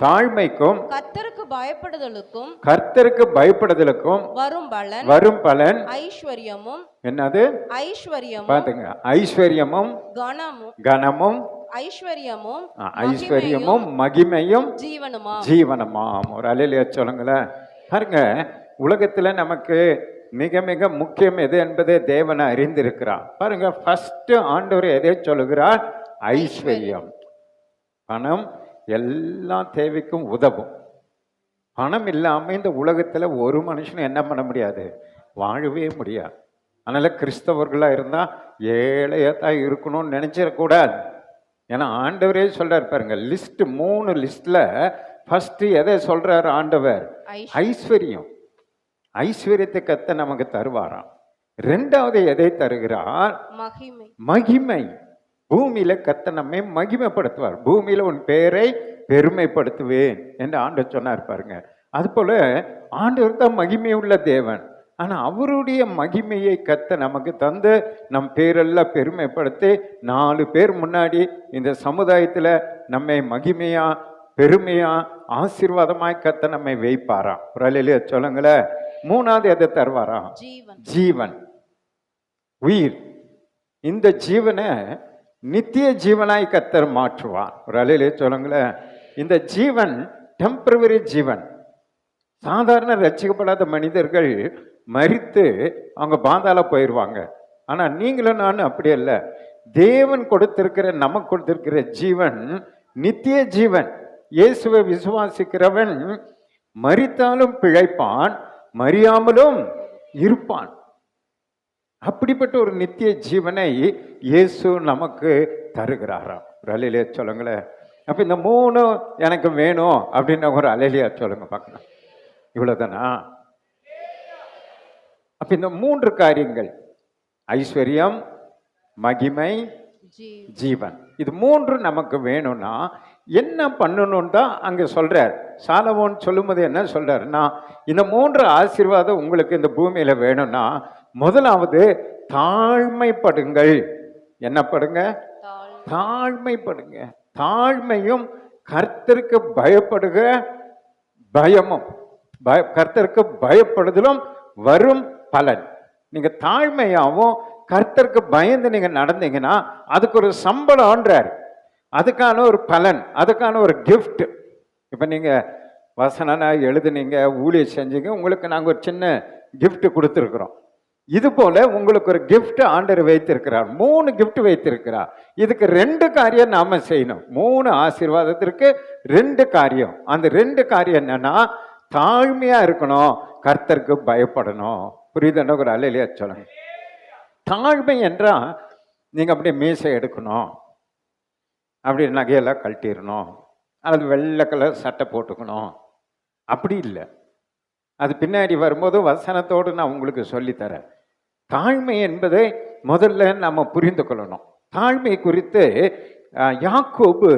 தாழ்மைக்கும் கர்த்தருக்கு பயப்படுதலுக்கும் வரும் பலன் ஐஸ்வர்யமும். என்னது? ஐஸ்வர்யமும். பாத்துங்க, ஐஸ்வர்யமும் கனமும் ஐஸ்வர்யமும் மகிமையும் ஜீவனமாம். ஒரு அல்லேலூயா சொல்லுங்களேன். பாருங்க, உலகத்துல நமக்கு மிக மிக முக்கியம் எது என்பதை தேவனை அறிந்திருக்கிறார். பாருங்க, ஃபர்ஸ்ட் ஆண்டவர் எதை சொல்லுகிறார்? ஐஸ்வர்யம். பணம் எல்லா தேவைக்கும் உதவும். பணம் இல்லாம இந்த உலகத்துல ஒரு மனுஷனும் என்ன பண்ண முடியாது, வாழவே முடியாது. அதனால கிறிஸ்தவர்களா இருந்தா ஏழையா தான் இருக்கணும்னு நினைச்சிடக்கூடாது. ஏன்னா ஆண்டவரே சொல்றாரு பாருங்க, லிஸ்ட் 3 லிஸ்ட்ல ஃபர்ஸ்ட் எதை சொல்றாரு ஆண்டவர்? ஐஸ்வர்யம். ஐஸ்வர்யத்தை கத்த நமக்கு தருவாராம். 2வது எதை தருகிறார்? மகிமை. பூமியில கத்த நம்மை மகிமைப்படுத்துவார். பூமியில உன் பெயரை பெருமைப்படுத்துவேன் என்று ஆண்டவர் சொன்னார் பாருங்க. அது போல ஆண்டவர் தான் மகிமை உள்ள தேவன். ஆனா அவருடைய மகிமையை கத்த நமக்கு தந்து நம் பேரெல்லாம் பெருமைப்படுத்தி 4 பேர் முன்னாடி இந்த சமுதாயத்துல நம்மை மகிமையா பெருமையா ஆசீர்வாதமாய் கத்த நம்மை வைப்பாராம். ஒரு அல்லேலூயா சொல்லுங்களேன். 3வது எதை தருவாராம்? ஜீவன், உயிர். இந்த ஜீவனை நித்திய ஜீவனாய் கத்தர் மாற்றுவார். ஒரு அல்லேலூயா சொல்லுங்களேன். இந்த ஜீவன் டெம்பரவரி ஜீவன். சாதாரண ரட்சிக்கப்படாத மனிதர்கள் மரித்து அவங்க பாதாள போயிடுவாங்க. ஆனா நீங்களும் நானும் அப்படி அல்ல. தேவன் கொடுத்திருக்கிற, நமக்கு கொடுத்திருக்கிற ஜீவன் நித்திய ஜீவன். இயேசுவை விசுவாசிக்கிறவன் மரித்தாலும் பிழைப்பான், மரியாமலும் இருப்பான். அப்படிப்பட்ட ஒரு நித்திய ஜீவனை இயேசு நமக்கு தருகிறாராம். ஒரு அல்லேலூயா சொல்லுங்களேன். அப்ப இந்த 3 எனக்கு வேணும் அப்படின்னு ஒரு அல்லேலூயா சொல்லுங்க பார்க்கலாம். இவ்வளவுதானா? அப்ப இந்த 3 காரியங்கள், ஐஸ்வர்யம், மகிமை, ஜீவன், இது 3 நமக்கு வேணும்னா என்ன பண்ணணும் தான் அங்க சொல்றார். சாலமோன் சொல்லும்போது என்ன சொல்றாருன்னா, இந்த 3 ஆசீர்வாதம் உங்களுக்கு இந்த பூமியில வேணும்னா முதலாவது தாழ்மைப்படுங்கள். என்ன படுங்க? தாழ்மைப்படுங்க. தாழ்மையும் கர்த்தருக்கு பயப்படுகிற பயமும், கர்த்தருக்கு பயப்படுதலும் வரும் பலன். நீங்க தாழ்மையாவும் கர்த்தருக்கு பயந்து நீங்க நடந்தீங்கன்னா அதுக்கு ஒரு சம்பளம்ன்றார். அதுக்கான ஒரு பலன், அதுக்கான ஒரு கிஃப்ட். இப்ப நீங்க வசனா எழுதுனீங்க, ஊழியம் செஞ்சீங்க, உங்களுக்கு நாங்க ஒரு சின்ன கிஃப்ட் கொடுத்துருக்குறோம். இது போல உங்களுக்கு ஒரு கிஃப்ட் ஆண்டவர் வைத்திருக்கிறார். 3 கிஃப்ட் வைத்திருக்கிறார். இதுக்கு 2 காரியம் நாம செய்யணும். 3 ஆசீர்வாதத்திற்கு 2 காரியம். அந்த 2 காரியம் என்னன்னா, தாழ்மையா இருக்கணும், கர்த்தருக்கு பயப்படணும். புரியுதுன்னா ஒரு அல்லேலூயா சொல்லுங்க. தாழ்மை என்றா நீங்க அப்படியே மீசை எடுக்கணும், அப்படி நகையெல்லாம் கழட்டிடணும், அல்லது வெள்ளை கலர் சட்டை போட்டுக்கணும், அப்படி இல்லை. அது பின்னாடி வரும்போது வசனத்தோடு நான் உங்களுக்கு சொல்லித்தரேன். தாழ்மை என்பதை முதல்ல நம்ம புரிந்து கொள்ளணும். தாழ்மை குறித்து யாக்கோபு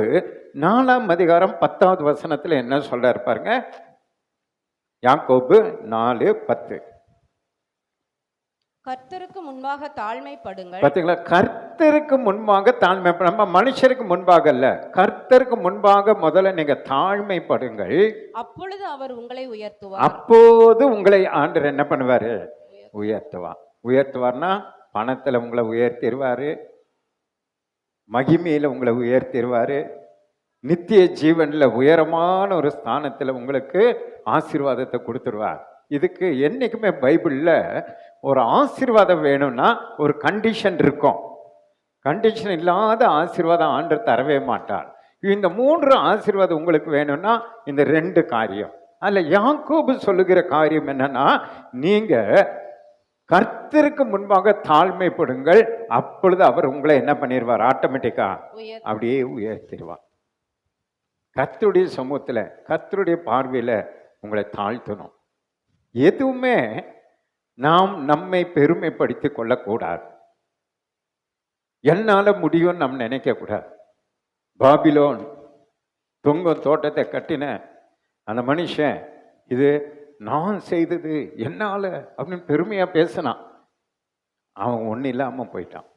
4ஆம் அதிகாரம் 10வது வசனத்துல என்ன சொல்றாரு பாருங்க. யாக்கோபு 4:10. கர்த்தருக்கு முன்பாக தாழ்மைப்படுங்கள். பாத்தீங்களா? கர்த்தருக்கு முன்பாக தாழ்மை. நம்ம மனுஷருக்கு முன்பாக அல்ல, கர்த்தருக்கு முன்பாக முதல்ல நீங்க தாழ்மைப்படுங்கள். அப்பொழுது அவர் உங்களை உயர்த்துவார். அப்போது உங்களை ஆண்டவர் என்ன பண்ணுவாரு? உயர்த்துவார். உயர்த்துவார்னா பணத்துல உங்களை உயர்த்திடுவாரு, மகிமையில உங்களை உயர்த்திடுவாரு, நித்திய ஜீவன்ல உயரமான ஒரு ஸ்தானத்துல உங்களுக்கு ஆசீர்வாதத்தை கொடுத்துருவார். இதுக்கு என்னைக்குமே பைபிள்ல ஒரு ஆசீர்வாதம் வேணும்னா ஒரு கண்டிஷன் இருக்கும். கண்டிஷன் இல்லாத ஆசீர்வாதம் ஆண்டவர் தரவே மாட்டார். இந்த 3 ஆசீர்வாதம் உங்களுக்கு வேணும்னா இந்த 2 காரியம். அதுல யாக்கோபு சொல்லுகிற காரியம் என்னன்னா, நீங்க கர்த்தருக்கு முன்பாக தாழ்மைப்படுங்கள், அப்பொழுது அவர் உங்களை என்ன பண்ணிடுவார்? ஆட்டோமேட்டிக்கா அப்படியே உயர்த்திடுவார். கர்த்தருடைய சமூகத்துல, கர்த்தருடைய பார்வையில உங்களை தாழ்த்தணும். எதுவுமே நாம் நம்மை பெருமைப்படுத்திக் கொள்ளக்கூடாது. என்னால முடியும் நம்ம நினைக்க கூடாது. பாபிலோன் தொங்கும் தோட்டத்தை கட்டின அந்த மனுஷன் இது நான் செய்தது என்னால அப்படின்னு பெருமையா பேசினான். அவன் ஒன்றும் இல்லாம போயிட்டான்.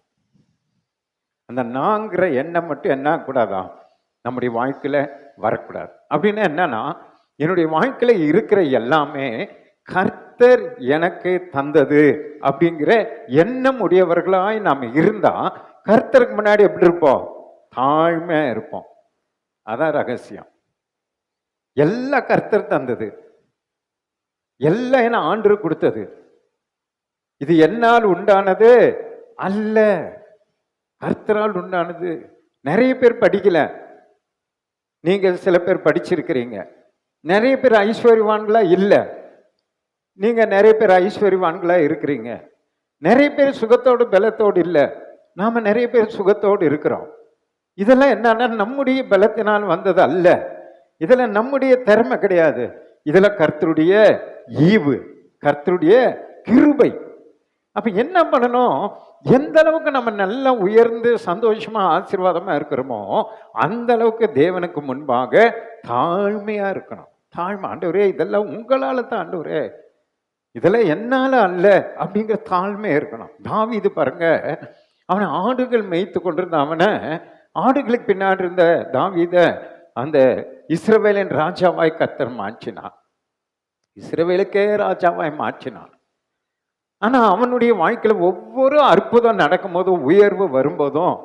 அந்த நாங்கிற எண்ணம் மட்டும் என்ன கூடாதான் நம்முடைய வாழ்க்கையில வரக்கூடாது. அப்படின்னா என்னன்னா, என்னுடைய வாழ்க்கையில இருக்கிற எல்லாமே கர்த்தர் எனக்கு தந்தது அப்படிங்கிற எண்ணம் உடையவர்களாய் நாம் இருந்தா கர்த்தருக்கு முன்னாடி எப்படி இருப்போம்? தாழ்மையா இருப்போம். அதான் ரகசியம். எல்லாம் கர்த்தர் தந்தது, எல்லாம் என்ன ஆண்டவர் கொடுத்தது. இது என்னால் உண்டானது அல்ல, கர்த்தரால் உண்டானது. நிறைய பேர் படிக்கல, நீங்க சில பேர் படிச்சிருக்கிறீங்க. நிறைய பேர் ஐஸ்வர்யவான்களா இல்லை, நீங்க நிறைய பேர் ஐஸ்வர்யவான்களா இருக்கிறீங்க. நிறைய பேர் சுகத்தோடு பலத்தோடு இல்லை, நாம நிறைய பேர் சுகத்தோடு இருக்கிறோம். இதெல்லாம் என்னன்னா நம்முடைய பலத்தினால் வந்தது அல்ல, இதுல நம்முடைய திறமை கிடையாது. இதுல கர்த்தருடைய ஈவு, கர்த்தருடைய கிருபை. அப்ப என்ன பண்ணணும்? எந்த அளவுக்கு நம்ம நல்லா உயர்ந்து சந்தோஷமா ஆசீர்வாதமா இருக்கிறோமோ அந்த அளவுக்கு தேவனுக்கு முன்பாக தாழ்மையா இருக்கணும். தாழ்மை. ஆண்டவரே இதெல்லாம் உங்களால தான் ஆண்டவரே, இதெல்லாம் என்னால அல்ல அப்படிங்கிற தாழ்மை இருக்கணும். தாவீது பாருங்க, அவனை ஆடுகள் மேய்த்து கொண்டிருந்த அவனை, ஆடுகளுக்கு பின்னாடி இருந்த தாவீத அந்த இஸ்ரவேலின் ராஜாவாய் கர்த்தர் மாற்றினான். இஸ்ரவேலுக்கே ராஜாவாய் மாற்றினான். ஆனா அவனுடைய வாழ்க்கையில ஒவ்வொரு அற்புதம் நடக்கும் போதும், உயர்வு வரும்போதும்,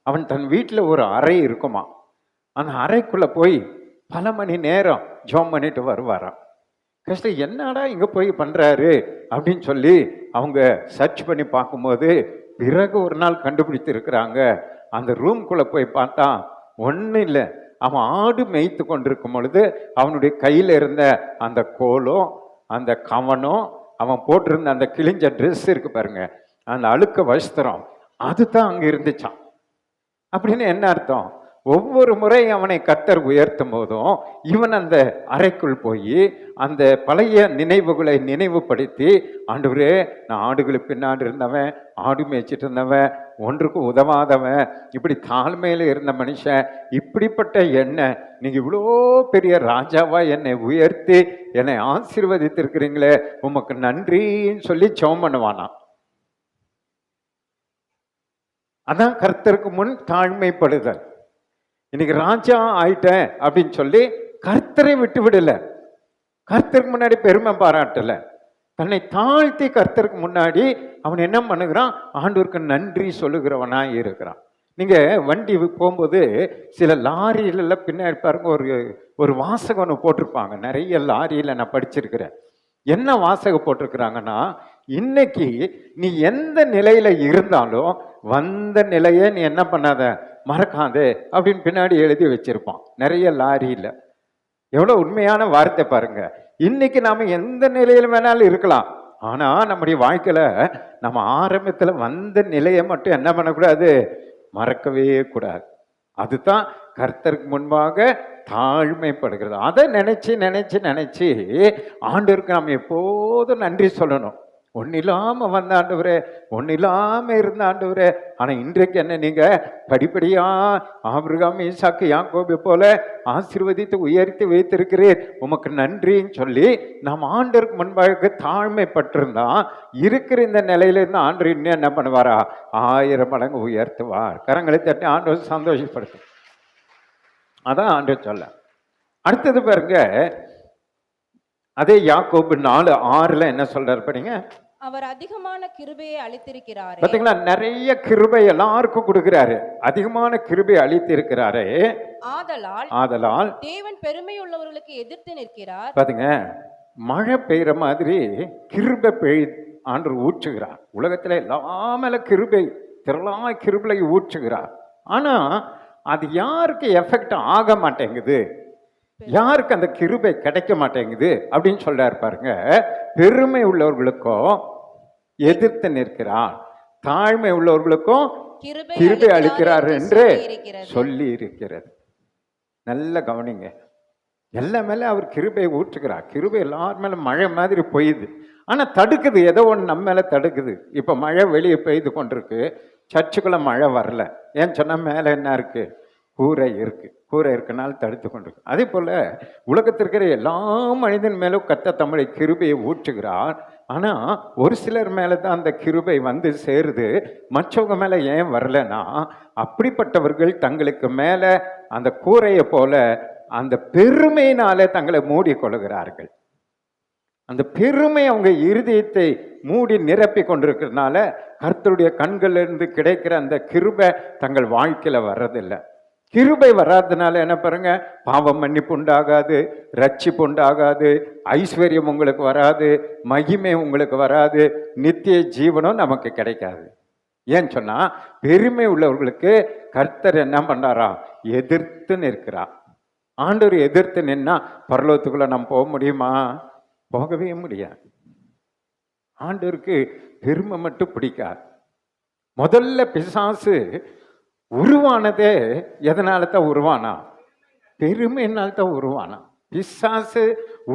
அவன் தன் வீட்டுல ஒரு அறை இருக்குமா, அந்த அறைக்குள்ள போய் பல மணி நேரம் ஜெபம் பண்ணிட்டு வருவாராம். கஷ்டம் என்னடா இங்க போய் பண்றாரு அப்படின்னு சொல்லி அவங்க சர்ச் பண்ணி பார்க்கும்போது பிறகு ஒரு நாள் கண்டுபிடித்து இருக்கிறாங்க. அந்த ரூம்குள்ள போய் பார்த்தா ஒன்றும் இல்லை, அவன் ஆடு மேய்த்து கொண்டிருக்கும் பொழுது அவனுடைய கையில இருந்த அந்த கோலும் அந்த கவனும் அவன் போட்டிருந்த அந்த கிழிஞ்ச ட்ரெஸ் இருக்கு பாருங்க, அந்த அழுக்க வஸ்திரம், அதுதான் அங்க இருந்துச்சான். அப்படின்னு என்ன அர்த்தம்? ஒவ்வொரு முறை அவனை கர்த்தர் உயர்த்தும் போதும் இவன் அந்த அறைக்குள் போய் அந்த பழைய நினைவுகளை நினைவுபடுத்தி, ஆண்டவரே நான் ஆடுகளுக்கு பின்னாடி இருந்தவன், ஆடு மேய்ச்சிட்டு இருந்தவன், ஒன்றுக்கு உதவாதவன், இப்படி தாழ்மையில இருந்த மனுஷன், இப்படிப்பட்ட என்னை நீங்க இவ்வளோ பெரிய ராஜாவா என்னை உயர்த்தி என்னை ஆசீர்வதித்திருக்கிறீங்களே, உமக்கு நன்றின்னு சொல்லி ஜெபம் பண்ணுவானா. அதான் கர்த்தருக்கு முன் தாழ்மைப்படுதல். இன்னைக்கு ராஜா ஆயிட்டேன் அப்படின்னு சொல்லி கர்த்தரை விட்டு விடல, கர்த்தருக்கு முன்னாடி பெருமை பாராட்டல, தன்னை தாழ்த்தி கர்த்தருக்கு முன்னாடி அவன் என்ன பண்ணுகிறான்? ஆண்டவருக்கு நன்றி சொல்லுகிறவனா இருக்கிறான். நீங்க வண்டி போகும்போது சில லாரியில பின்னாடி பாருங்க ஒரு வாசகம் ஒன்று போட்டிருப்பாங்க. நிறைய லாரியில நான் படிச்சிருக்கிறேன். என்ன வாசகம் போட்டிருக்கிறாங்கன்னா, இன்னைக்கு நீ எந்த நிலையில இருந்தாலும் வந்த நிலையை நீ என்ன பண்ணாத, மறக்காதே அப்படின்னு பின்னாடி எழுதி வச்சிருப்பான் நிறைய லாரியில. எவ்வளவு உண்மையான வார்த்தை பாருங்க. இன்னைக்கு நாம எந்த நிலையில வேணாலும் இருக்கலாம், ஆனா நம்முடைய வாழ்க்கையில நம்ம ஆரம்பத்துல வந்த நிலையை மட்டும் என்ன பண்ணக்கூடாது, மறக்கவே கூடாது. அதுதான் கர்த்தருக்கு முன்பாக தாழ்மைப்படுகிறது. அதை நினைச்சு நினைச்சு நினைச்சு ஆண்டவருக்கு நாம் எப்போதும் நன்றி சொல்லணும். ஒன்றும் இல்லாமல் வந்த ஆண்டவரே, ஒன்றும் இல்லாமல் இருந்த ஆண்டவரே, ஆனால் இன்றைக்கு என்ன நீங்க படிப்படியா ஆபிரகாம், ஈசாக்கு, யாக்கோபு போல ஆசீர்வதித்து உயர்த்தி வைத்திருக்கிறீர், உமக்கு நன்றின்னு சொல்லி நாம் ஆண்டவருக்கு முன்பாக தாழ்மைப்பட்டிருந்தா இருக்கிற இந்த நிலையில இருந்து ஆண்டவர் இன்னும் என்ன பண்ணுவாரா, 1000 மடங்கு உயர்த்துவார். கரங்களை தட்டி ஆண்டவர் சந்தோஷப்படுத்தும். அதான் ஆண்டவர் சொல்ல. அடுத்தது பாருங்க, அதே யாக்கோபு 4:6 என்ன சொல்றாரு படிங்க. அவர் அதிகமான கிருபையை அளித்திருக்கிறாரே. பாத்தீங்களா, நிறைய கிருபை எல்லாருக்கும் கொடுக்கிறாரு, அதிகமான கிருபை அளித்திருக்கிறாரே. ஆதலால் தேவன் பெருமை உள்ளவர்களுக்கு எதிர்த்து நிற்கிறார். பாத்தீங்க, மழை பெய்யற மாதிரி கிருபை ஆண்டவர் ஊற்றுகிறார். உலகத்துல எல்லாமேல கிருபை, திரளான கிருபை ஊற்றுகிறார். ஆனா அது யாருக்கு எஃபெக்ட் ஆக மாட்டேங்குது, யாருக்கு அந்த கிருபை கிடைக்க மாட்டேங்குது அப்படின்னு சொல்றாரு பாருங்க. பெருமை உள்ளவர்களுக்கும் எதிர்த்து நிற்கிறார், தாழ்மை உள்ளவர்களுக்கும் கிருபை அளிக்கிறார் என்று சொல்லி இருக்கிறது. நல்ல கவனிங்க, எல்லா மேல அவர் கிருபை ஊற்றுகிறார். கிருபை எல்லார் மேல மழை மாதிரி பெய்யுது, ஆனா தடுக்குது, ஏதோ ஒன்று நம்ம மேல தடுக்குது. இப்ப மழை வெளியே பெய்து கொண்டிருக்கு, சர்ச்சுக்குள்ள மழை வரல. ஏன்னு சொன்னா மேல என்ன இருக்கு, கூரை இருக்கு, கூரை இருக்கனால தடுத்து கொண்டிருக்கு. அதே போல உலகத்திற்கிற எல்லா மனிதன் மேலும் கர்த்தர் தம்முடைய கிருபையை ஊற்றுகிறார். ஆனா ஒரு சிலர் மேலதான் அந்த கிருபை வந்து சேருது, மற்றவங்க மேல ஏன் வரலன்னா அப்படிப்பட்டவர்கள் தங்களுக்கு மேல அந்த கூரையை போல அந்த பெருமையினாலே தங்களை மூடிக்கொள்கிறார்கள். அந்த பெருமை அவங்க இருதயத்தை மூடி நிரப்பி கொண்டிருக்கிறதுனால கர்த்தருடைய கண்களிலிருந்து கிடைக்கிற அந்த கிருபை தங்கள் வாழ்க்கையில வர்றதில்லை. கிருபை வராதனால என்ன பாருங்க, பாவம் மன்னிப்பு உண்டாகாது, ரட்சிப்பு உண்டாகாது, ஐஸ்வர்யம் உங்களுக்கு வராது, மகிமை உங்களுக்கு வராது, நித்திய ஜீவனும் நமக்கு கிடைக்காது. ஏன்னு சொன்னா பெருமை உள்ளவர்களுக்கு கர்த்தர் என்ன பண்றாரா, எதிர்த்து நிற்கிறார். ஆண்டவர் எதிர்த்து நின்னா பரலோகத்துக்குள்ள நம்ம போக முடியுமா? போகவே முடியாது. ஆண்டவருக்கு பெருமை மட்டும் பிடிக்காது. முதல்ல பிசாசு உருவானதே எதனால தான் உருவானா? பெருமையினால தான் உருவானா. பிசாசு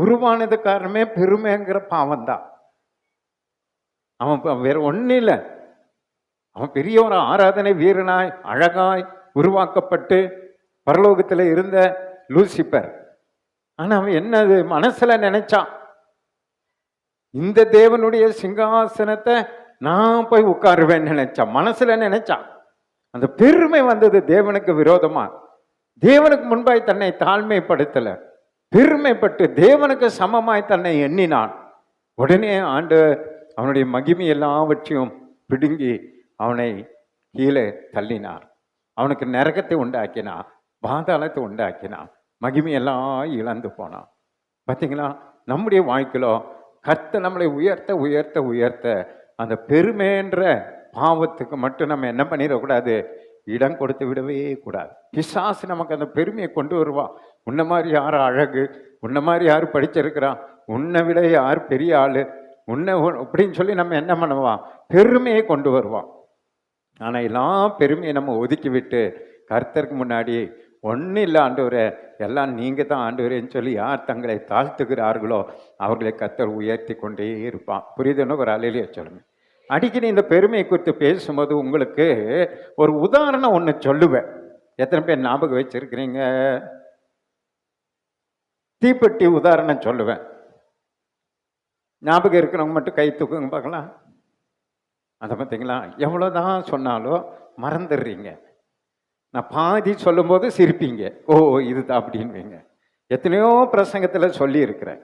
உருவானது காரணமே பெருமைங்கிற பாவம் தான். அவன் வேற ஒன்றும் இல்லை. அவன் பெரிய ஒரு ஆராதனை வீரனாய் அழகாய் உருவாக்கப்பட்டு பரலோகத்தில் இருந்த லூசிபர். ஆனா அவன் என்னது மனசுல நினைச்சான், இந்த தேவனுடைய சிங்காசனத்தை நான் போய் உட்காருவேன்னு நினைச்சான், மனசுல நினைச்சான். அந்த பெருமை வந்தது தேவனுக்கு விரோதமா. தேவனுக்கு முன்பாய் தன்னை தாழ்மைப்படுத்தல, பெருமைப்பட்டு தேவனுக்கு சமமாய் தன்னை எண்ணினான். உடனே ஆண்டு அவனுடைய மகிமை எல்லாவற்றையும் பிடுங்கி அவனை கீழே தள்ளினார். அவனுக்கு நரகத்தை உண்டாக்கினான், பாதாளத்தை உண்டாக்கினான், மகிமையெல்லாம் இழந்து போனான். பார்த்தீங்களா? நம்முடைய வாழ்க்கையிலோ கர்த்தர் நம்மளை உயர்த்த உயர்த்த உயர்த்த அந்த பெருமைன்ற பாவத்துக்கு மட்டும் நம்ம என்ன பண்ணிடக்கூடாது, இடம் கொடுத்து விடவே கூடாது. பிசாசு நமக்கு அந்த பெருமையை கொண்டு வருவான். உன்ன மாதிரி யார் அழகு, உன்ன மாதிரி யார் படிச்சிருக்கிறான், உன்னை விட யார் பெரிய ஆளு, உன்னை அப்படின்னு சொல்லி நம்ம என்ன பண்ணுவான், பெருமையை கொண்டு வருவான். ஆனால் எல்லாம் பெருமையை நம்ம ஒதுக்கி விட்டு கர்த்தருக்கு முன்னாடி ஒன்றும் இல்லை ஆண்டவரே, எல்லாம் நீங்கள் தான் ஆண்டவரேன்னு சொல்லி யார் தங்களை தாழ்த்துகிறார்களோ அவர்களை கர்த்தர் உயர்த்தி கொண்டே இருப்பான். புரியுதுன்னு ஒரு அலையிலேயே சொல்லுங்க. அடிக்கடி இந்த பெருமையை குறித்து பேசும்போது உங்களுக்கு ஒரு உதாரணம் ஒன்று சொல்லுவேன். எத்தனை பேர் ஞாபகம் வச்சிருக்கிறீங்க? தீப்பெட்டி உதாரணம் சொல்லுவேன். ஞாபகம் இருக்கிறவங்க மட்டும் கை தூக்குங்க பார்க்கலாம். அதை பார்த்தீங்களா? எவ்வளோதான் சொன்னாலும் மறந்துடுறீங்க. நான் பாதி சொல்லும்போது சிரிப்பீங்க, ஓ இதுதான் அப்படின்வீங்க. எத்தனையோ பிரசங்கத்தில் சொல்லி இருக்கிறேன்.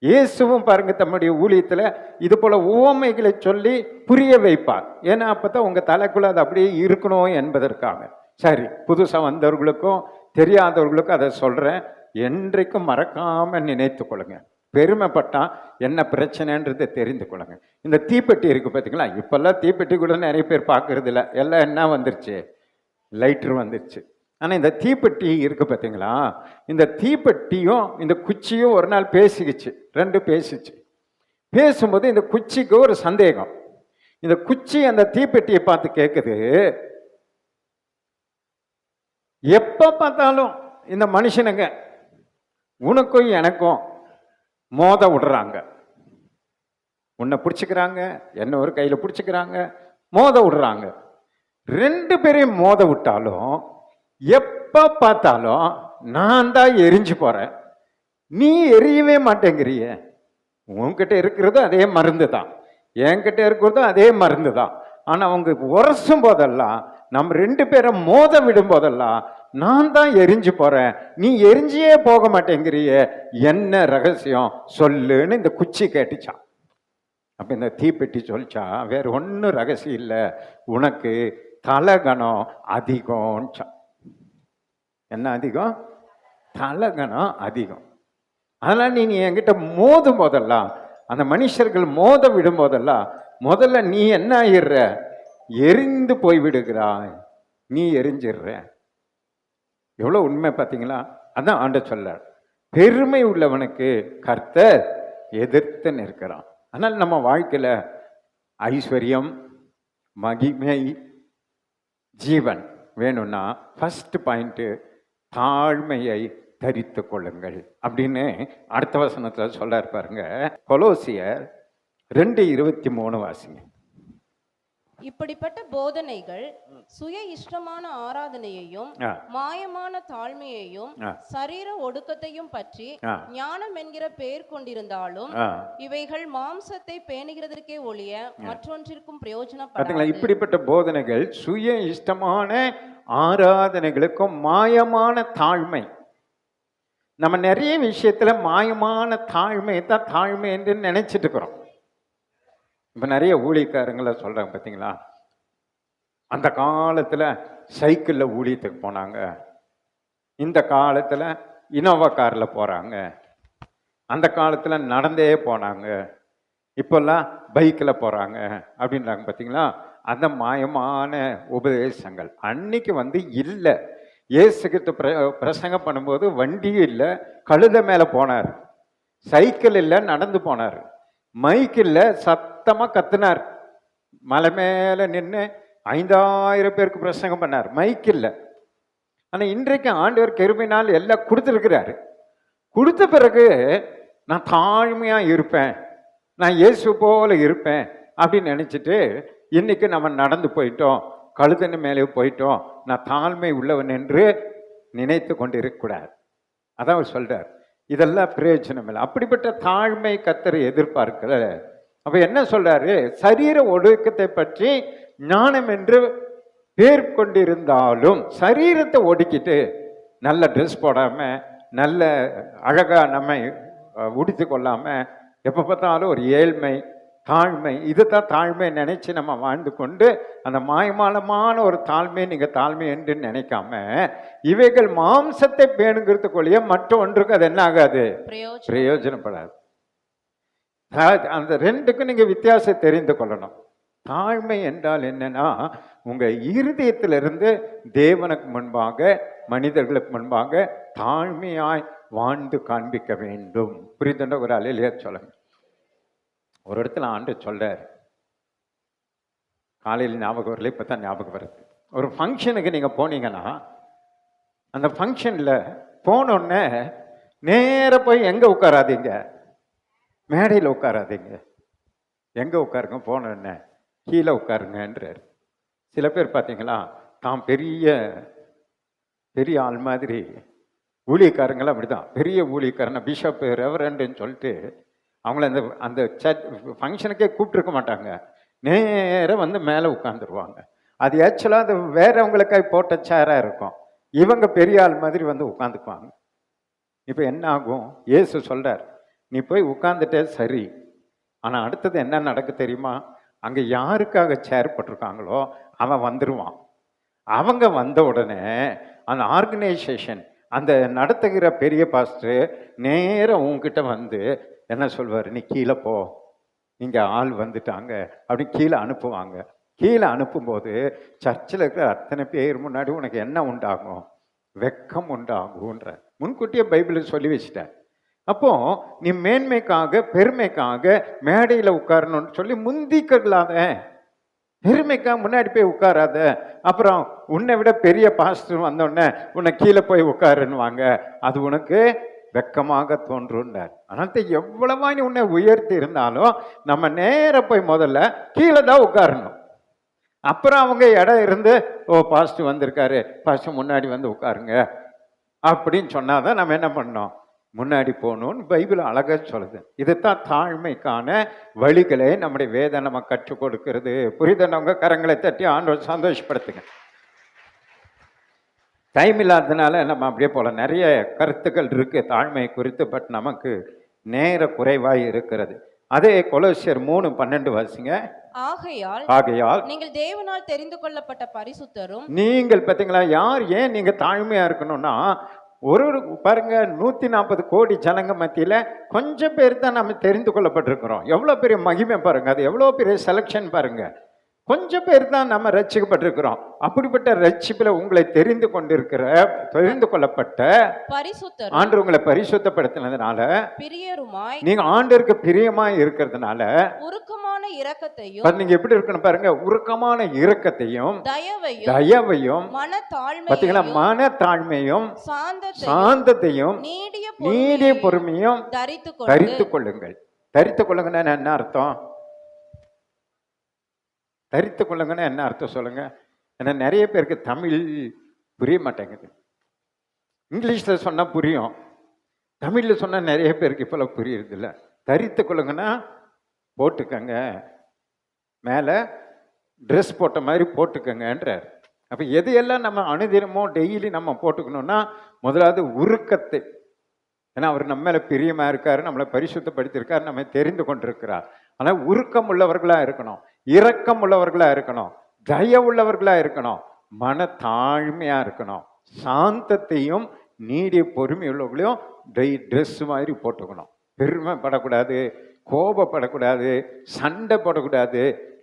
இயேசுவும் பாருங்க தம்முடைய ஊழியத்தில் இது போல உவமைகளை சொல்லி புரிய வைப்பார். ஏன்னா அப்பதான் உங்க தலைக்குள்ள அது அப்படியே இருக்கணும் என்பதற்காக. சரி, புதுசாக வந்தவர்களுக்கும் தெரியாதவர்களுக்கும் அதை சொல்றேன். என்றைக்கும் மறக்காம நினைத்து கொள்ளுங்க. பெருமைப்பட்டா என்ன பிரச்சனைன்றதை தெரிந்து கொள்ளுங்க. இந்த தீப்பெட்டி இருக்கு பார்த்தீங்களா? இப்பெல்லாம் தீப்பெட்டி கூட நிறைய பேர் பார்க்கறது இல்லை. எல்லாம் என்ன வந்துருச்சு, லைட்டர் வந்துருச்சு. ஆனால் இந்த தீப்பெட்டி இருக்கு பார்த்தீங்களா? இந்த தீப்பெட்டியும் இந்த குச்சியும் ஒரு நாள் பேசிக்கிச்சு, ரெண்டு பேசிச்சு. பேசும்போது இந்த குச்சிக்கு ஒரு சந்தேகம். இந்த குச்சி அந்த தீப்பெட்டியை பார்த்து கேட்குது, எப்ப பார்த்தாலும் இந்த மனுஷனுங்க உனக்கும் எனக்கும் மோத விடுறாங்க. உன்னை பிடிச்சிக்கிறாங்க, என்ன ஒரு கையில பிடிச்சிக்கிறாங்க, மோத விடுறாங்க. ரெண்டு பேரையும் மோத விட்டாலும் எப்ப பார்த்தாலும் நான் தான் எரிஞ்சு போறேன், நீ எரியவே மாட்டேங்கிறிய. உன்கிட்ட இருக்கிறது அதே மருந்து தான், என்கிட்ட இருக்கிறதும் அதே மருந்து தான். ஆனா அவங்க உரசும் போதெல்லாம், நம்ம ரெண்டு பேரை மோத விடும் போதெல்லாம் நான் தான் எரிஞ்சு போறேன், நீ எரிஞ்சியே போக மாட்டேங்கிறிய. என்ன ரகசியம் சொல்லுன்னு இந்த குச்சி கேட்டுச்சான். அப்ப இந்த தீப்பெட்டி சொல்லிச்சா, வேற ஒன்றும் ரகசியம் இல்லை, உனக்கு தலகணம் அதிகம்ச்சான். என்ன அதிகம்? தலகணம் அதிகம். அதனால நீ என்கிட்ட மோதும் போதெல்லாம், அந்த மனுஷர்கள் மோத விடும் போதெல்லாம் முதல்ல நீ என்ன ஆயிடுற, எரிந்து போய் விடுகிறாய், நீ எரிஞ்சிடுற. எவ்வளவு உண்மை பார்த்தீங்களா? அதான் ஆண்டவர் சொல்ல, பெருமை உள்ளவனுக்கு கர்த்தர் எதிர்த்து நிற்கிறான். ஆனால் நம்ம வாழ்க்கையில ஐஸ்வர்யம், மகிமை, ஜீவன் வேணும்னா ஃபர்ஸ்ட் பாயிண்ட் தாழ்மையை தரித்து கொள்ளுங்கள் அப்படின்னு அடுத்த வசனத்துல சொல்ல பாருங்க. கொலோசியர் 2:23 வாசிங்க. இப்படிப்பட்ட போதனைகள் சுய இஷ்டமான ஆராதனையையும் மாயமான தாழ்மையையும் சரீர ஒடுக்கத்தையும் பற்றி ஞானம் என்கிற பெயர் கொண்டிருந்தாலும் இவைகள் மாம்சத்தை பேணுகிறதற்கே ஒழிய மற்றொன்றிற்கும் பிரயோஜனப்படாது. இப்படிப்பட்ட போதனைகள் சுய இஷ்டமான ஆராதனைகளுக்கும் மாயமான தாழ்மை. நம்ம நிறைய விஷயத்துல மாயமான தாழ்மையை தான் தாழ்மை என்று நினைச்சிட்டு இருக்கிறோம். இப்ப நிறைய ஊழியக்காரங்களை சொல்றாங்க பார்த்தீங்களா, அந்த காலத்துல சைக்கிள்ல ஊழியத்துக்கு போனாங்க, இந்த காலத்துல இனோவா கார்ல போறாங்க, அந்த காலத்துல நடந்தே போனாங்க, இப்பெல்லாம் பைக்கில் போறாங்க அப்படின்றாங்க பார்த்தீங்களா. அந்த மாயமான உபதேசங்கள் அன்னைக்கு இல்லை. இயேசுகிட்ட பிரசங்கம் பண்ணும்போது வண்டியும் இல்லை, கழுதை மேலே போனார், சைக்கிள் இல்லை, நடந்து போனார், மைக் இல்லை, சத்தமாக கத்துனார், மலை மேலே நின்று 5000 பேருக்கு பிரசங்கம் பண்ணார், மைக் இல்லை. ஆனால் இன்றைக்கு ஆண்டவர் கிருபையினால் எல்லாம் கொடுத்துருக்கிறாரு. கொடுத்த பிறகு நான் தாழ்மையாக இருப்பேன், நான் இயேசு போல இருப்பேன் அப்படின்னு நினச்சிட்டு இன்னைக்கு நம்ம நடந்து போயிட்டோம், கழுதன்னு மேலே போயிட்டோம், நான் தாழ்மை உள்ளவன் என்று நினைத்து கொண்டு இருக்கக்கூடாது. அதான் அவர் சொல்றார், இதெல்லாம் பிரயோஜனம் இல்லை. அப்படிப்பட்ட தாழ்மை கர்த்தர் எதிர்பார்க்கல. அப்ப என்ன சொல்றாரு, சரீர ஒடுக்கத்தை பற்றி ஞானம் என்று பேர் கொண்டிருந்தாலும் சரீரத்தை ஒடுக்கிட்டு நல்ல ட்ரெஸ் போடாம, நல்ல அழகா நம்ம உடுத்தி கொள்ளாம, எப்போ பார்த்தாலும் ஒரு ஏழ்மை, தாழ்மை, இதுதான் தாழ்மை நினைச்சு நம்ம வாழ்ந்து கொண்டு அந்த மாயமானமான ஒரு தாழ்மை நீங்கள் தாழ்மை என்று நினைக்காம, இவைகள் மாம்சத்தை பேணுங்கிறதுக்குள்ளேயே மற்ற ஒன்றுக்கு அது என்ன ஆகாது, பிரயோஜனப்படாது. அந்த ரெண்டுக்கும் நீங்க வித்தியாசம் தெரிந்து கொள்ளணும். தாழ்மை என்றால் என்னன்னா, உங்க இருதயத்திலிருந்து தேவனுக்கு முன்பாக மனிதர்களுக்கு முன்பாக தாழ்மையாய் வாழ்ந்து காண்பிக்க வேண்டும். புரிந்துன்ற ஒரு அலையிலேயே சொல்லுங்க. ஒரு இடத்துல ஆண்டு சொல்றார், காலையில் ஞாபகம் வரல, இப்போ தான் ஞாபகம் வருது. ஒரு ஃபங்க்ஷனுக்கு நீங்கள் போனீங்கன்னா, அந்த ஃபங்க்ஷனில் போனோடனே நேர போய் எங்கே உட்காராதீங்க, மேடையில் உட்காராதீங்க, எங்கே உட்காருங்க, போனோடனே கீழே உட்காருங்கன்றார். சில பேர் பார்த்தீங்களா, தான் பெரிய பெரிய ஆள் மாதிரி, ஊழியக்காரங்களாம் அப்படிதான், பெரிய ஊழியக்காரனை பிஷப் ரெவரண்டுன்னு சொல்லிட்டு அவங்கள அந்த அந்த சர்ச் ஃபங்க்ஷனுக்கே கூப்பிட்டுருக்க மாட்டாங்க, நேராக வந்து மேலே உட்காந்துருவாங்க. அது ஆக்சுவலாக அது வேறவங்களுக்காக போட்ட சேராக இருக்கும், இவங்க பெரிய ஆள் மாதிரி வந்து உட்காந்துக்குவாங்க. இப்போ என்ன ஆகும், இயேசு சொல்கிறார், நீ போய் உட்காந்துட்டே சரி, ஆனால் அடுத்தது என்ன நடக்க தெரியுமா, அங்கே யாருக்காக சேர் போட்டிருக்காங்களோ அவன் வந்துடுவான். அவங்க வந்த உடனே அந்த ஆர்கனைசேஷன், அந்த நடத்துகிற பெரிய பாஸ்டர் நேராக உங்ககிட்ட வந்து என்ன சொல்வார், நீ கீழே போ, இங்கே ஆள் வந்துட்டாங்க அப்படி கீழே அனுப்புவாங்க. கீழே அனுப்பும்போது சர்ச்சில் இருக்கிற அத்தனை பேர் முன்னாடி உனக்கு என்ன உண்டாகும், வெக்கம் உண்டாகுன்ற முன்கூட்டியே பைபிளில் சொல்லி வச்சுட்டேன். அப்போ நீ மேன்மைக்காக பெருமைக்காக மேடையில் உட்காரணும்னு சொல்லி முந்திக்கலாத, பெருமைக்காக முன்னாடி போய் உட்காராத. அப்புறம் உன்னை விட பெரிய பாஸ்டர் வந்தோடனே உன்னை கீழே போய் உட்காருன்னுவாங்க, அது உனக்கு வெக்கமாக தோன்றுன்றார். அதனால எவ்வளவா நீ உன்னை உயர்த்தி இருந்தாலும் நம்ம நேர போய் முதல்ல கீழே தான் உட்காரணும். அப்புறம் அவங்க இடம் இருந்து, ஓ பாஸ்டர் வந்திருக்காரு, பாஸ்டர் முன்னாடி வந்து உட்காருங்க அப்படின்னு சொன்னாதான் நம்ம என்ன பண்ணோம், முன்னாடி போகணும்னு பைபிள் அழகாக சொல்லுது. இதுதான் தாழ்மைக்கான வழிகளை நம்முடைய வேதம் நம்ம கற்றுக் கொடுக்கிறது. புரிதனவங்க கரங்களை தட்டி ஆண்டவர் சந்தோஷப்படுத்துங்க. டைம் இல்லாததுனால நம்ம அப்படியே போல நிறைய கருத்துக்கள் இருக்கு தாழ்மை குறித்து, பட் நமக்கு நேர குறைவாய் இருக்கிறது. அதே கொலோசியர் 3:12 வாசிங்க. ஆகையால் நீங்கள் தேவனால் தெரிந்து கொள்ளப்பட்ட பரிசுத்தரும். நீங்கள் பார்த்தீங்களா, யார் ஏன் நீங்க தாழ்மையா இருக்கணும்னா, ஒரு பாருங்க 140 கோடி ஜனங்க மத்தியில கொஞ்சம் பேர் தான் நம்ம தெரிந்து கொள்ளப்பட்டிருக்கிறோம். எவ்வளோ பெரிய மகிமை பாருங்க, அது எவ்வளோ பெரிய செலக்ஷன் பாருங்க. கொஞ்சம் பேர் தான் நம்ம ரட்சிக்கப்பட்டிருக்கிறோம். அப்படிப்பட்ட ரட்சிப்பில் உங்களை தெரிந்து கொள்ளப்பட்ட பரிசுத்தர் ஆண்டு உங்களை பரிசுத்தப்படுத்தினதுனால, பிரியருமாய் நீங்க ஆண்டருக்கு பிரியமாய் இருக்கிறதுனால உருக்கமான இரக்கத்தையும், நீங்க எப்படி இருக்கணும் பாருங்க, உருக்கமான இரக்கத்தையும் தயவையும் பாத்தீங்களா, மனத்தாழ்மையும் சாந்தத்தையும் நீடிய பொறுமையும் தரித்து கொள்ளுங்கள். தரித்து கொள்ளுங்கன்னா என்ன அர்த்தம், தரித்து கொள்ளுங்கன்னா என்ன அர்த்தம் சொல்லுங்க. ஏன்னா நிறைய பேருக்கு தமிழ் புரிய மாட்டேங்குது. இங்கிலீஷில் சொன்னால் புரியும், தமிழில் சொன்னால் நிறைய பேருக்கு இப்போல்லாம் புரியுறது இல்லை. தரித்து கொள்ளுங்கன்னா போட்டுக்கங்க, மேலே ட்ரெஸ் போட்ட மாதிரி போட்டுக்கங்கன்றார். அப்போ எதையெல்லாம் நம்ம அனுதினமோ டெய்லி நம்ம போட்டுக்கணும்னா, முதலாவது உருக்கத்தை, ஏன்னா அவர் நம்ம மேல பிரியமா இருக்காரு, நம்மளை பரிசுத்தப்படுத்தியிருக்காரு, நம்ம தெரிந்து கொண்டிருக்கிறார். ஆனால் உருக்கம் உள்ளவர்களா இருக்கணும், இரக்கம் உள்ளவர்களா இருக்கணும், தயவு உள்ளவர்களா இருக்கணும், மன தாழ்மையா இருக்கணும், சாந்தத்தையும் நீடிய பொறுமை உள்ளவர்களையும் ட்ரெஸ் மாதிரி போட்டுக்கணும். பெருமைப்படக்கூடாது, கோபப்படக்கூடாது, சண்டை போடக்கூடாது,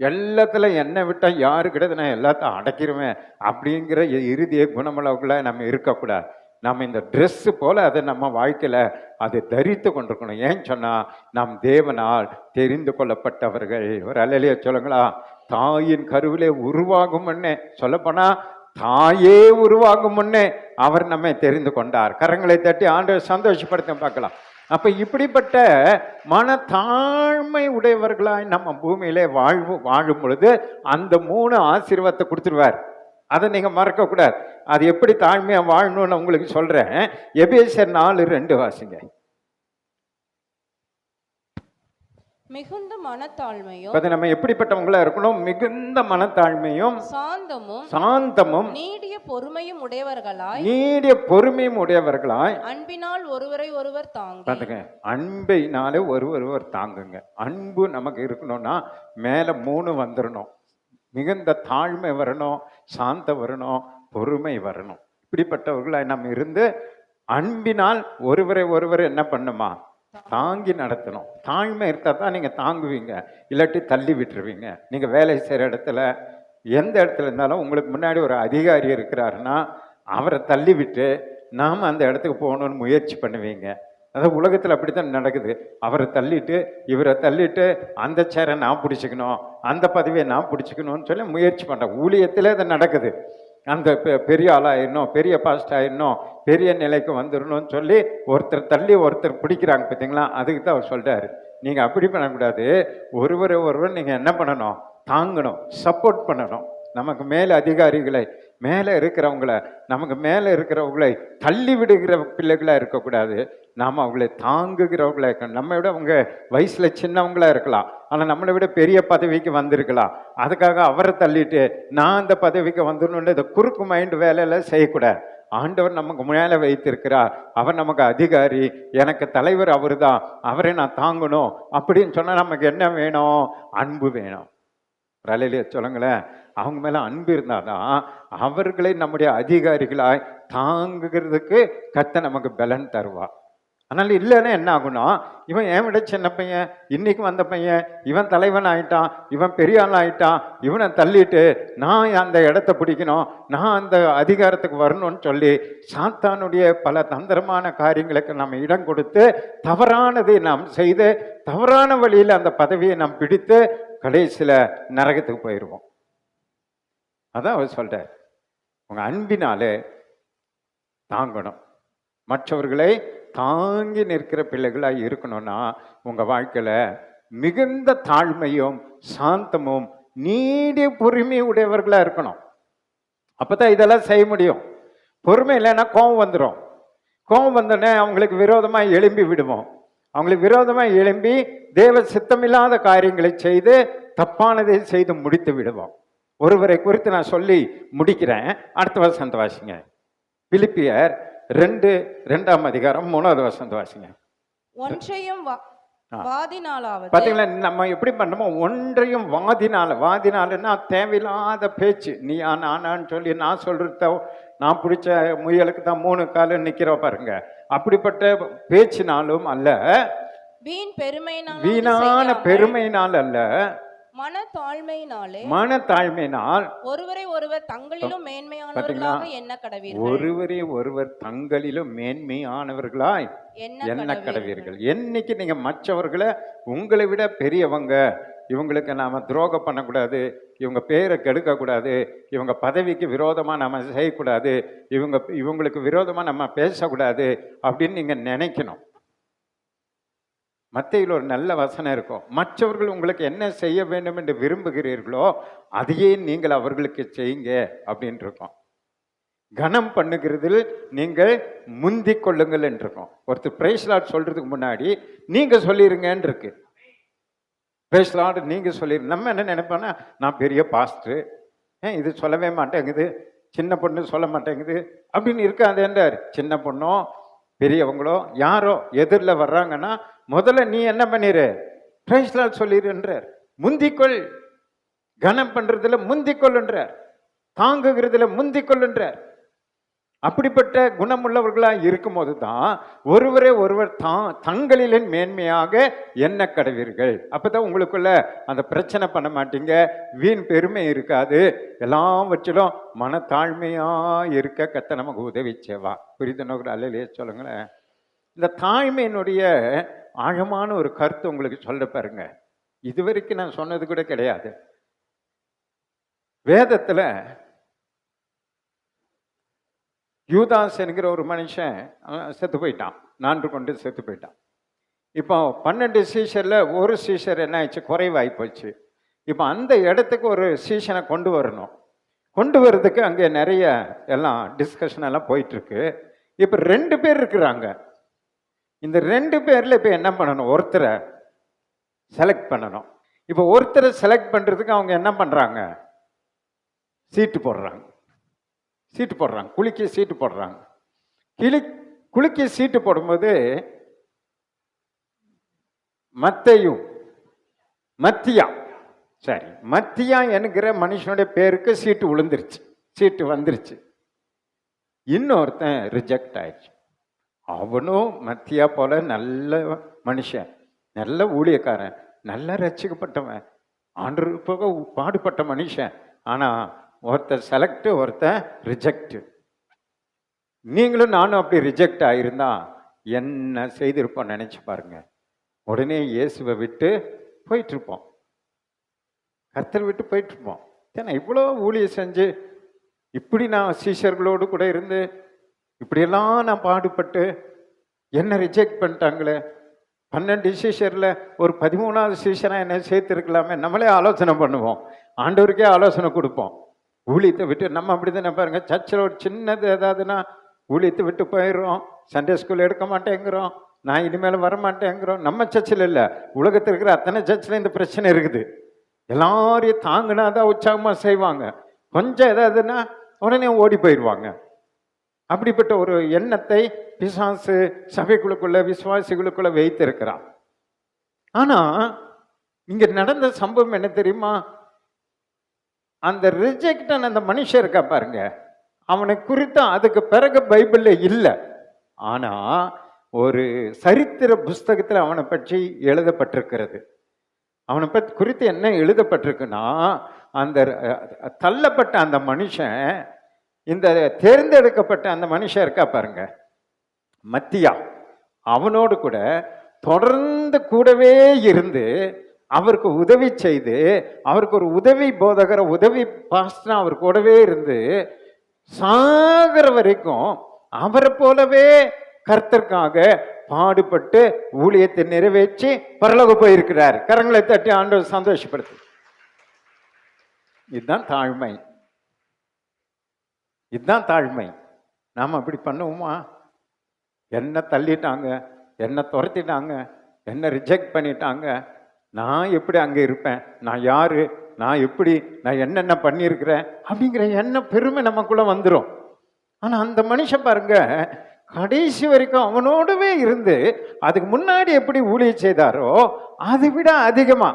எல்லாத்துல என்னை விட்டா யாரு கிடையாது, நான் எல்லாத்தையும் அடைக்கிறவேன் அப்படிங்கிற இறுதிய குணமுள்ளவர்களா நம்ம இருக்கக்கூடாது. நம்ம இந்த ட்ரெஸ் போல அதை நம்ம வாழ்க்கையில அதை தரித்து கொண்டிருக்கணும். ஏன்னு சொன்னா நாம் தேவனால் தெரிந்து கொள்ளப்பட்டவர்கள். ஒரு அல்லேலூயா சொல்லுங்களா. தாயின் கருவிலே உருவாகும் முன்னே, சொல்லப்போனா தாயே உருவாகும் முன்னே அவர் நம்மை தெரிந்து கொண்டார். கரங்களை தட்டி ஆண்டவர் சந்தோஷப்படுத்த பார்க்கலாம். அப்ப இப்படிப்பட்ட மன தாழ்மை உடையவர்களாய் நம்ம பூமியிலே வாழும் பொழுது அந்த 3 ஆசீர்வாதத்தை கொடுத்துருவார். அதை நீங்க மறக்க கூடாது. அது எப்படி தாழ்மையா வாழணும்னு உங்களுக்கு சொல்றேன். எபேசியர் 4:2 வாசிங்க. மிகுந்த மனத்தாழ்மையும், அது நம்ம எப்படிப்பட்டவங்களா இருக்கணும்? மிகுந்த மனத்தாழ்மையும் சாந்தமும் நீடிய பொறுமையும் உடையவர்களாய் அன்பினால் ஒருவரை ஒருவர் தாங்குங்க. அன்பினாலே ஒருவர் தாங்குங்க. அன்பு நமக்கு இருக்கணும்னா மேல 3 வந்துடணும். மிகுந்த தாழ்மை வரணும், சாந்தம் வரணும், பொறுமை வரணும். இப்படிப்பட்டவர்களாய் நம்ம இருந்து அன்பினால் ஒருவர் என்ன பண்ணுமா? தாங்கி நடத்தணும். தாழ்மை இருந்தா தான் நீங்க தாங்குவீங்க, இல்லாட்டி தள்ளி விட்டுருவீங்க. நீங்க வேலை செய்யற இடத்துல எந்த இடத்துல இருந்தாலும் உங்களுக்கு முன்னாடி ஒரு அதிகாரி இருக்கிறாருன்னா அவரை தள்ளி விட்டு நாம அந்த இடத்துக்கு போகணும்னு முயற்சி பண்ணுவீங்க. அதாவது உலகத்தில் அப்படித்தான் நடக்குது. அவரை தள்ளிட்டு இவரை தள்ளிட்டு அந்த சேரை நான் பிடிச்சிக்கணும், அந்த பதவியை நான் பிடிச்சிக்கணும்னு சொல்லி முயற்சி பண்ணுறேன். ஊழியத்தில் இது நடக்குது. அந்த பெரிய ஆளாயிடணும், பெரிய பாஸ்ட் ஆயிடணும், பெரிய நிலைக்கு வந்துடணும்னு சொல்லி ஒருத்தர் தள்ளி ஒருத்தர் பிடிக்கிறாங்க பார்த்தீங்களா. அதுக்கு தான் அவர் சொல்கிறாரு, நீங்கள் அப்படி பண்ணக்கூடாது. ஒருவர் நீங்கள் என்ன பண்ணணும்? தாங்கணும், சப்போர்ட் பண்ணணும். நமக்கு மேலே அதிகாரிகளை, மேலே இருக்கிறவங்கள, நமக்கு மேலே இருக்கிறவங்களை தள்ளி விடுகிற பிள்ளைகளாக இருக்கக்கூடாது. நாம் அவங்களை தாங்குகிறவங்களா இருக்கணும். நம்ம விட அவங்க வயசில் சின்னவங்களா இருக்கலாம், ஆனால் நம்மளை விட பெரிய பதவிக்கு வந்திருக்கலாம். அதுக்காக அவரை தள்ளிட்டு நான் அந்த பதவிக்கு வந்துடணுன்னு இந்த குறுக்கு மைண்டு வேலையெல்லாம் செய்யக்கூடாது. ஆண்டவர் நமக்கு மேலே வைத்திருக்கிறார், அவர் நமக்கு அதிகாரி, எனக்கு தலைவர் அவர் தான், அவரை நான் தாங்கணும் அப்படின்னு சொன்னால் நமக்கு என்ன வேணும்? அன்பு வேணும். ரலையிலே சொல்லுங்களேன். அவங்க மேலே அன்பு இருந்தாதான் அவர்களை நம்முடைய அதிகாரிகளாய் தாங்குகிறதுக்கு கர்த்தர் நமக்கு பலன் தருவார். அதனால இல்லைன்னா என்ன ஆகுனா, இவன் என் விட சின்ன பையன், இன்னைக்கு வந்த பையன், இவன் தலைவன் ஆயிட்டான், இவன் பெரிய ஆள் ஆயிட்டான், இவனை தள்ளிட்டு நான் அந்த இடத்த பிடிக்கணும், நான் அந்த அதிகாரத்துக்கு வரணும்னு சொல்லி சாத்தானுடைய பல தந்திரமான காரியங்களுக்கு நம்ம இடம் கொடுத்து தவறானதை நாம் செய்து தவறான வழியில் அந்த பதவியை நாம் பிடித்து கடைசியில் நரகத்துக்கு போயிடுவோம். அதான் அவர் சொல்றார், உங்க அன்பினாலே தாங்கணும், மற்றவர்களை தாங்கி நிற்கிற பிள்ளைகளாக இருக்கணும்னா உங்க வாழ்க்கையில மிகுந்த தாழ்மையும் சாந்தமும் நீடிய பொறுமை உடையவர்களா இருக்கணும். அப்பதான் இதெல்லாம் செய்ய முடியும். பொறுமை இல்லைன்னா கோபம் வந்துடும். கோபம் வந்தோடனே அவங்களுக்கு விரோதமா எழும்பி விடுவோம். அவங்களுக்கு விரோதமா எழும்பி தேவ சித்தமில்லாத காரியங்களை செய்து தப்பானதை செய்து முடித்து விடுவோம். ஒருவரை குறித்து நான் சொல்லி முடிக்கிறேன். அடுத்த வசனத்தை வாசிங்க. பிலிப்பியர் 2:2 அதிகாரம் 3வது வசனத்தை வாசிங்க. ஒன்றையும் வாதினாலாவது. பாத்தீங்களா, நம்ம எப்படி பண்ணோமோ ஒன்றையும் வாதினாலுன்னா தேவையில்லாத பேச்சு. நீ நானான்னு சொல்லி நான் சொல்றத நான் பிடிச்ச முயலுக்கு தான் 3 காலு நிக்கிற பாருங்க. அப்படிப்பட்ட பேச்சினாலும் அல்ல, வீணான பெருமையினால் அல்ல, மனத்தாழ்மையினால் ஒருவரை ஒருவர் தங்களிலும் மேன்மையானவர்களாக என்ன கடவீர்கள். என்னைக்கு நீங்க மற்றவர்களை உங்களை விட பெரியவங்க, இவங்களுக்கு நாம துரோகம் பண்ணக்கூடாது, இவங்க பேரை கெடுக்க கூடாது, இவங்க பதவிக்கு விரோதமா நம்ம செய்யக்கூடாது, இவங்களுக்கு விரோதமா நம்ம பேசக்கூடாது அப்படின்னு நீங்க நினைக்கணும். மத்தேயுல ஒரு நல்ல வசனம் இருக்கும், மற்றவர்கள் உங்களுக்கு என்ன செய்ய வேண்டும் என்று விரும்புகிறீர்களோ அதையே நீங்கள் அவர்களுக்கு செய்யுங்க அப்படின்னு இருக்கும். கனம் பண்ணுகிறதில் நீங்கள் முந்தி கொள்ளுங்கள் என்று இருக்கும். ஒருத்தர் பிரைஸ் லார்ட் சொல்றதுக்கு முன்னாடி நீங்க சொல்லிருங்கன்னு இருக்கு. பிரைஸ் லார்ட் நீங்க சொல்லிருங்க. நம்ம என்ன நினைப்போம்னா, நான் பெரிய பாஸ்டர், இது சொல்லவே மாட்டேங்குது, சின்ன பொண்ணு சொல்ல மாட்டேங்குது அப்படின்னு இருக்காது என்றார். சின்ன பொண்ணோ பெரியவங்களோ யாரோ எதிரில் வர்றாங்கன்னா முதல்ல நீ என்ன பண்ணிரு, பிரைஸ் லார்ட் சொல்லிடுன்றார். முந்திக்கொள், கனம் பண்றதுல முந்திக்கொள்ளுன்றார், தாங்குகிறதுல முந்திக்கொள்ளுன்றார். அப்படிப்பட்ட குணமுள்ளவர்களா இருக்கும்போது தான் ஒருவரே ஒருவர் தங்களிலே மேன்மையாக எண்ண கடவீர்கள். அப்பதான் உங்களுக்குள்ள அந்த பிரச்சனை பண்ண மாட்டீங்க, வீண் பெருமை இருக்காது, எல்லாவற்றிலும் மனத்தாழ்மையா இருக்க கத்த நமக்கு உதவி செய்வா. புரிதனோட அல்லையே சொல்லுங்களேன். இந்த தாழ்மையினுடைய ஆழமான ஒரு கருத்து உங்களுக்கு சொல்ல பாருங்க. இதுவரைக்கும் நான் சொன்னது கூட கிடையாது. வேதத்துல யூதாஸ் என்கிற ஒரு மனுஷன் செத்து போயிட்டான், நான்று கொண்டு செத்து போயிட்டான். இப்போ 12 சீஷர்ல ஒரு சீஷர் என்ன ஆயிடுச்சு, குறைவாகி போச்சு. இப்போ அந்த இடத்துக்கு ஒரு சீஷனை கொண்டு வரணும். கொண்டு வர்றதுக்கு அங்கே நிறைய எல்லாம் டிஸ்கஷன் எல்லாம் போயிட்டு இருக்கு. இப்போ 2 பேர் இருக்கிறாங்க. இந்த 2 பேர்ல இப்போ என்ன பண்ணணும், ஒருத்தரை செலக்ட் பண்ணணும். இப்போ ஒருத்தரை செலக்ட் பண்றதுக்கு அவங்க என்ன பண்றாங்க, சீட்டு போடுறாங்க. குலுக்கி சீட்டு போடுறாங்க. குலுக்கி சீட்டு போடும்போது மத்தியா என்கிற மனுஷனுடைய பேருக்கு சீட்டு விழுந்துருச்சு, சீட்டு வந்துருச்சு. இன்னொருத்தன் ரிஜெக்ட் ஆயிடுச்சு. அவனும் மத்தியா போல நல்ல மனுஷன், நல்ல ஊழியக்காரன், நல்ல ரட்சிக்கப்பட்டவன், ஆண்டவருக்கு போக பாடுபட்ட மனுஷன். ஆனா ஒருத்தர் செலக்ட், ஒருத்தர் ரிஜெக்ட். நீங்களும் நானும் அப்படி ரிஜெக்ட் ஆயிருந்தா என்ன செய்திருப்போம் நினைச்சு பாருங்க. உடனே இயேசுவை விட்டு போயிட்டு இருப்போம், கர்த்தர் விட்டு போயிட்டு இருப்போம். ஏன்னா இவ்வளோ ஊழியம் செஞ்சு, இப்படி நான் சீஷர்களோடு கூட இருந்து, இப்படியெல்லாம் நான் பாடுபட்டு என்ன ரிஜெக்ட் பண்ணிட்டாங்களே. 12 சீஷர்ல ஒரு 13வது சீஷனா என்ன சேர்த்துருக்கலாமே. நம்மளே ஆலோசனை பண்ணுவோம், ஆண்டவருக்கே ஆலோசனை கொடுப்போம். ஊழியத்தை விட்டு நம்ம அப்படிதானே பாருங்க. சர்ச்சில் ஒரு சின்னது ஏதாவதுன்னா ஊழியத்தை விட்டு போயிடுறோம், சண்டே ஸ்கூல் எடுக்க மாட்டேங்கிறோம், நான் இனிமேல் வரமாட்டேங்கிறோம். நம்ம சர்ச்சில் இல்லை, உலகத்தில் இருக்கிற அத்தனை சர்ச்சில் இந்த பிரச்சனை இருக்குது. எல்லாரையும் தாங்கினாதான் உற்சாகமாக செய்வாங்க, கொஞ்சம் ஏதாவதுன்னா உடனே ஓடி போயிடுவாங்க. அப்படிப்பட்ட ஒரு எண்ணத்தை பிசாசு சபைக்குழுக்குள்ள விசுவாசிகளுக்குள்ள வைத்திருக்கிறான். ஆனா இங்க நடந்த சம்பவம் என்ன தெரியுமா, அந்த ரிஜெக்டன் அந்த மனுஷன் இருக்கா பாருங்க, அவனை குறித்து அதுக்கு பிறகு பைபிள்ல இல்லை. ஆனா ஒரு சரித்திர புஸ்தகத்தில் அவனை பற்றி எழுதப்பட்டிருக்கிறது. அவனை பற்றி குறித்து என்ன எழுதப்பட்டிருக்குன்னா, அந்த தள்ளப்பட்ட அந்த மனுஷன், இந்த தேர்ந்தெடுக்கப்பட்ட அந்த மனுஷன் இருக்கா பாருங்க மத்தியா, அவனோடு கூட தொடர்ந்து கூடவே இருந்து அவருக்கு உதவி செய்து, அவருக்கு ஒரு உதவி போதகர, உதவி பாஸ்டர் அவர் கூடவே இருந்து சாகிற வரைக்கும் அவரை போலவே கர்த்தருக்காக பாடுபட்டு ஊழியத்தை நிறைவேற்றி பரலோக போயிருக்கிறார். கரங்களை தட்டி ஆண்டவர் சந்தோஷப்படுத்து. இதுதான் தாழ்மை, இதுதான் தாழ்மை. நாம் அப்படி பண்ணுவோமா? என்ன தள்ளிட்டாங்க, என்ன துரத்திட்டாங்க, என்ன ரிஜெக்ட் பண்ணிட்டாங்க, நான் எப்படி அங்கே இருப்பேன், நான் யாரு, நான் எப்படி, நான் என்னென்ன பண்ணியிருக்கிறேன் அப்படிங்கிற என்ன பெருமை நமக்குள்ள வந்துடும். ஆனால் அந்த மனுஷன் பாருங்க, கடைசி வரைக்கும் அவனோடவே இருந்து அதுக்கு முன்னாடி எப்படி ஊழியம் செய்தாரோ அதை விட அதிகமா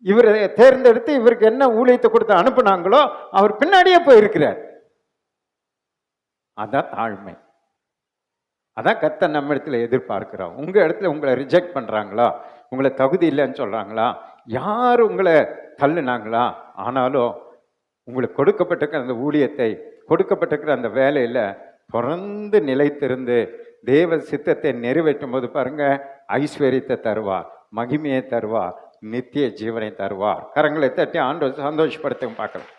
இவரை தேர்ந்தெடுத்து இவருக்கு என்ன ஊழியத்தை கொடுத்து அனுப்புனாங்களோ அவர் பின்னாடியே போயிருக்கிறார். அதான் தாழ்மை. அதான் கர்த்தர் நம்ம இடத்துல எதிர்பார்க்கிறோம். உங்க இடத்துல உங்களை ரிஜெக்ட் பண்றாங்களா, உங்களை தகுதி இல்லைன்னு சொல்றாங்களா, யார் உங்களை தள்ளுனாங்களா, ஆனாலும் உங்களுக்கு கொடுக்கப்பட்டிருக்கிற அந்த ஊழியத்தை, கொடுக்கப்பட்டிருக்கிற அந்த வேலையில தொடர்ந்து நிலைத்திருந்து தேவ சித்தத்தை நிறைவேற்றும் போது பாருங்க, ஐஸ்வர்யத்தை தருவார், மகிமையை தருவார், நித்திய ஜீவனை தருவார். கரங்களை தட்டி ஆண்டவர் சந்தோஷப்படுத்த பார்க்கலாம்.